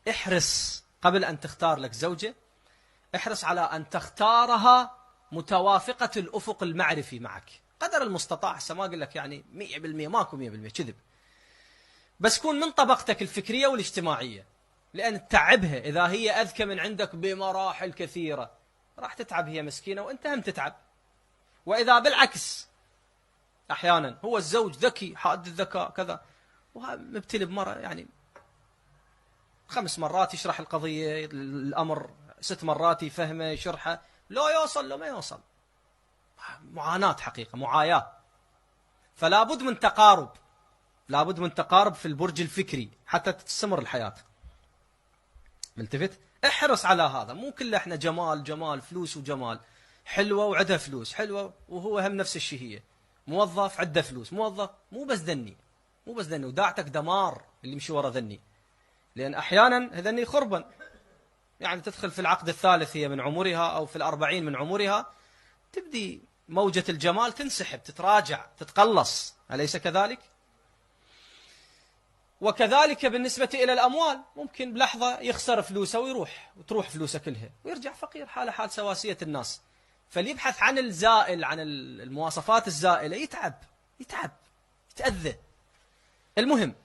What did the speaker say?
احرص قبل أن تختار لك زوجة، احرص على أن تختارها متوافقة الأفق المعرفي معك قدر المستطاع. هسه ما أقول لك يعني 100%، ماكو 100% كذب، بس كون من طبقتك الفكرية والاجتماعية، لأن تتعبها إذا هي أذكى من عندك بمراحل كثيرة، راح تتعب هي مسكينة وأنت هم تتعب. وإذا بالعكس أحيانا هو الزوج ذكي حاد الذكاء كذا، ومبتلي بمرة يعني 5 مرات يشرح القضية الأمر 6 مرات يفهمه يشرحه، لا يوصل له ما يوصل، معاناة حقيقة، معاياة. فلا بد من تقارب، لا بد من تقارب في البرج الفكري حتى تستمر الحياة. ملتفت؟ احرص على هذا. مو كله احنا جمال جمال، فلوس وجمال، حلوة وعدها فلوس، حلوة وهو هم نفس الشيء، هي موظف عده فلوس، موظف مو بس ذني، مو بس ذني، وداعتك دمار اللي يمشي ورا ذني، لأن أحيانا ذني خربا. يعني تدخل في العقد الثالث هي من عمرها أو في 40 من عمرها، تبدي موجة الجمال تنسحب، تتراجع، تتقلص، أليس كذلك؟ وكذلك بالنسبة إلى الأموال، ممكن بلحظة يخسر فلوسه ويروح وتروح فلوسه كلها ويرجع فقير، حاله حال سواسية الناس. فاللي يبحث عن الزائل، عن المواصفات الزائلة، يتعب يتأذى. المهم